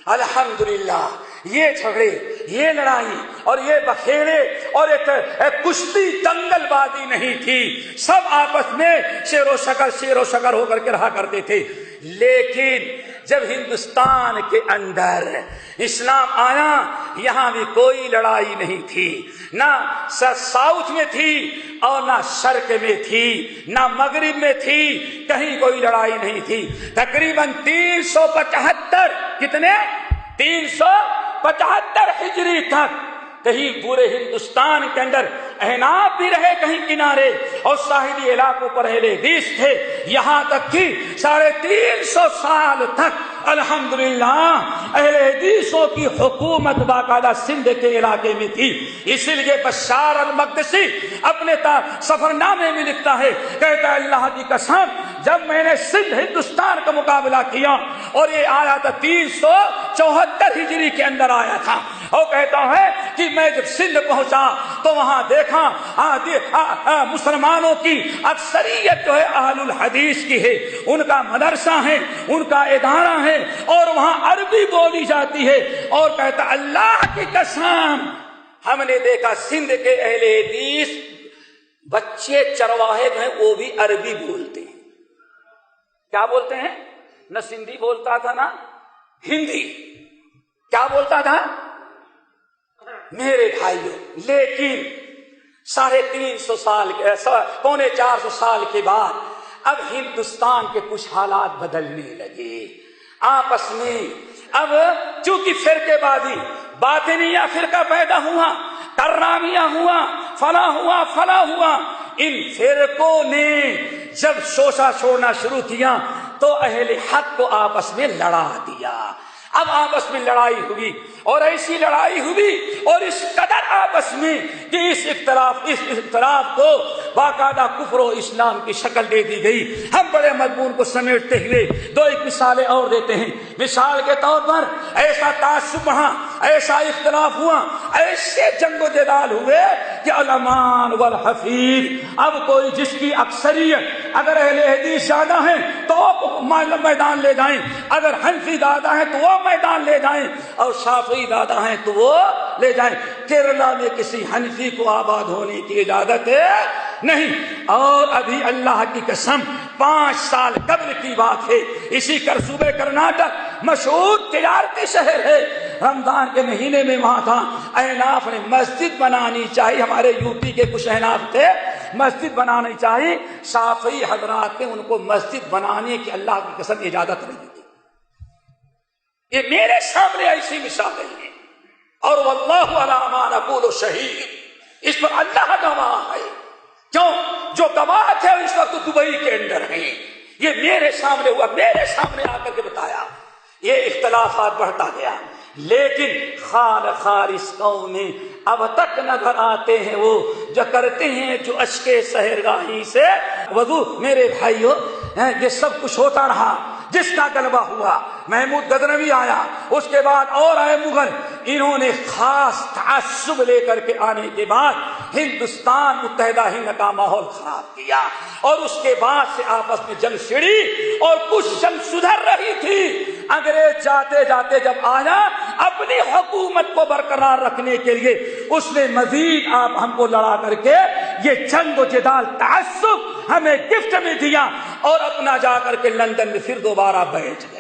الحمدللہ یہ جھگڑے، یہ لڑائی اور یہ بکھیڑے اور ایک کشتی دنگل بازی نہیں تھی، سب آپس میں شیر و شکر ہو کر کے رہا کرتے تھے۔ لیکن جب ہندوستان کے اندر اسلام آیا، یہاں بھی کوئی لڑائی نہیں تھی، نہ ساؤتھ میں تھی اور نہ شرق میں تھی، نہ مغرب میں تھی، کہیں کوئی لڑائی نہیں تھی۔ تقریباً 375 کتنے 375 ہجری تک کہیں پورے ہندوستان کے اندر احناف بھی رہے، کہیں کنارے اور ساحلی علاقوں پر اہل حدیث تھے، یہاں تک کہ 350 سال تک الحمدللہ اہل حدیثوں کی حکومت باقاعدہ سندھ کے علاقے میں تھی۔ اسی لیے بشار المقدسی اپنے سفر نامے میں لکھتا ہے، کہتا ہے اللہ کی قسم جب میں نے سندھ ہندوستان کا مقابلہ کیا اور یہ آیا تھا 374 ہجری کے اندر آیا تھا، اور کہتا ہے کہ میں جب سندھ پہنچا تو وہاں دیکھا مسلمانوں کی اکثریت جو ہے اہل الحدیث کی ہے، ان کا مدرسہ ہے، ان کا ادارہ ہے اور وہاں عربی بولی جاتی ہے، اور کہتا اللہ کی قسم ہم نے دیکھا سندھ کے اہل حدیث بچے چرواہے جو ہیں وہ بھی عربی بولتے ہیں۔ کیا بولتے ہیں؟ نہ سندھی بولتا تھا نہ ہندی، کیا بولتا تھا میرے بھائیوں؟ لیکن 350 سال کے 450 سال کے بعد اب ہندوستان کے کچھ حالات بدلنے لگے آپس میں۔ اب چونکہ فرقے بازی باطنیہ فرقہ پیدا ہوا، کرامیہ ہوا، فلاں ہوا، ان فرقوں نے جب شوشہ چھوڑنا شروع کیا تو اہل حق کو آپس میں لڑا دیا۔ اب آپس میں لڑائی ہوئی اور ایسی لڑائی ہوئی اور اس قدر آپس میں کہ اس اختلاف کو باقاعدہ کفر و اسلام کی شکل دے دی گئی۔ ہم بڑے مضمون کو سمیٹتے ہوئے ایک مثالیں اور دیتے ہیں۔ مثال کے طور پر ایسا تعصب بڑھا، ایسا اختلاف ہوا، ایسے جنگ و جدال ہوئے کہ علمان والحفیظ، اب کوئی جس کی اکثریت اگر اہل حدیث زیادہ ہیں تو وہ میدان لے جائیں، اگر حنفی زیادہ ہیں تو وہ میدان لے جائیں، اور شافعی زیادہ ہیں تو وہ لے جائیں۔ کیرلا میں کسی حنفی کو آباد ہونے کی اجازت نہیں۔ اور ابھی اللہ کی قسم 5 سال قبل کی بات ہے، اسی صوبے کرناٹک مشہور تجارتی شہر ہے، رمضان کے مہینے میں وہاں تھا، احناف نے مسجد بنانی چاہیے، ہمارے یوپی کے کچھ احناف تھے، مسجد بنانی چاہیے، شافعی حضرات نے ان کو مسجد بنانے کی اللہ کی قسم اجازت نہیں دی۔ یہ میرے سامنے ایسی مثالیں ہیں، اور واللہ علی ما نقول شہید، اس پر اللہ گواہ ہے۔ کیوں؟ جو گواہ تھے اس وقت دبئی کے اندر ہیں، یہ میرے سامنے ہوا، میرے سامنے آ کر کے بتایا۔ یہ اختلافات بڑھتا گیا، لیکن خالص قوم میں اب تک نظر آتے ہیں وہ جو کرتے ہیں جو اشکے سحرگاہی سے وضو۔ میرے بھائیوں یہ سب کچھ ہوتا رہا، جس کا غلبہ ہوا محمود غزنوی آیا، اس کے بعد اور آئے مغل، انہوں نے خاص تعصب لے کر کے آنے کے بعد ہندوستان متحدہ ہند کا ماحول خراب کیا، اور اس کے بعد سے آپس میں جنگ چھڑی اور کچھ جنگ سدھر رہی تھی۔ انگریز جاتے جاتے جب آیا اپنی حکومت کو برقرار رکھنے کے لیے اس نے مزید ہم کو لڑا کر کے یہ جنگ و جدال تعصب ہمیں گفٹ میں دیا، اور اپنا جا کر کے لندن میں پھر دوبارہ بیٹھ گئے۔